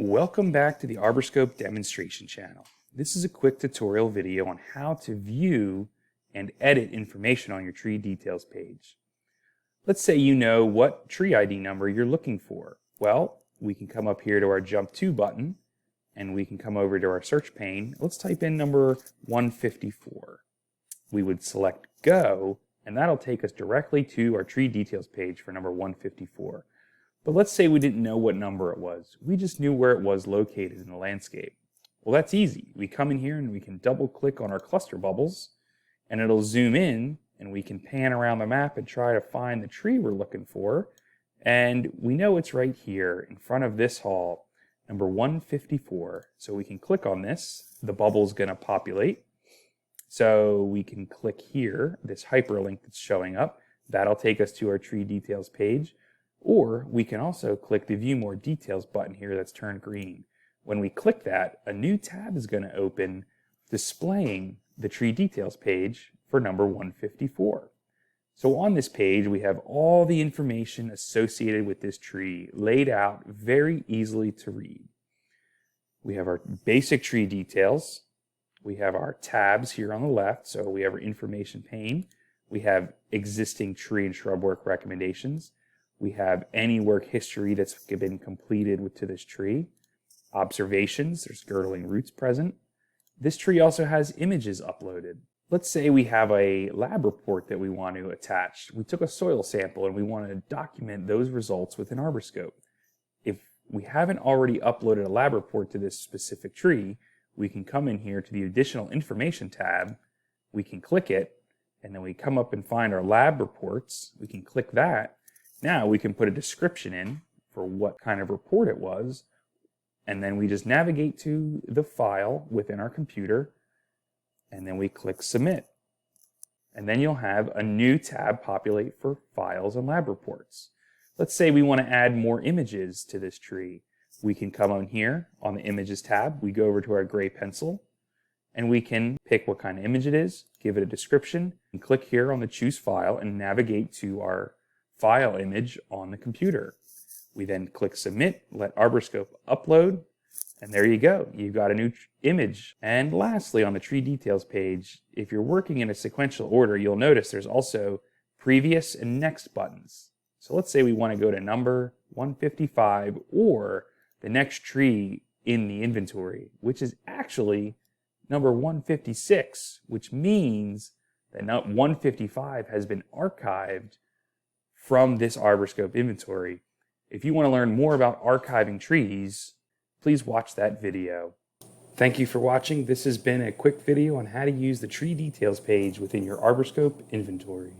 Welcome back to the ArborScope demonstration channel. This is a quick tutorial video on how to view and edit information on your tree details page. Let's say you know what tree ID number you're looking for. Well, we can come up here to our Jump To button and we can come over to our search pane. Let's type in number 154. We would select Go and that'll take us directly to our tree details page for number 154. But let's say we didn't know what number it was. We just knew where it was located in the landscape. Well, that's easy. We come in here and we can double click on our cluster bubbles and it'll zoom in and we can pan around the map and try to find the tree we're looking for. And we know it's right here in front of this hall, number 154. So we can click on this. The bubble's going to populate. So we can click here, this hyperlink that's showing up. That'll take us to our tree details page. Or we can also click the View More Details button here that's turned green. When we click that, a new tab is going to open displaying the tree details page for number 154. So on this page, we have all the information associated with this tree laid out very easily to read. We have our basic tree details. We have our tabs here on the left, so we have our information pane. We have existing tree and shrub work recommendations. We have any work history that's been completed to this tree. Observations, there's girdling roots present. This tree also has images uploaded. Let's say we have a lab report that we want to attach. We took a soil sample and we want to document those results within ArborScope. If we haven't already uploaded a lab report to this specific tree, we can come in here to the Additional Information tab. We can click it, and then we come up and find our lab reports. We can click that. Now we can put a description in for what kind of report it was, and then we just navigate to the file within our computer, and then we click Submit. And then you'll have a new tab populate for files and lab reports. Let's say we want to add more images to this tree. We can come on here on the Images tab, we go over to our gray pencil, and we can pick what kind of image it is, give it a description, and click here on the Choose File and navigate to our file image on the computer. We then click Submit, let ArborScope upload, and there you go. You've got a new image. And lastly, on the tree details page, if you're working in a sequential order, you'll notice there's also Previous and Next buttons. So let's say we want to go to number 155 or the next tree in the inventory, which is actually number 156, which means that 155 has been archived from this ArborScope inventory. If you want to learn more about archiving trees, please watch that video. Thank you for watching. This has been a quick video on how to use the tree details page within your ArborScope inventory.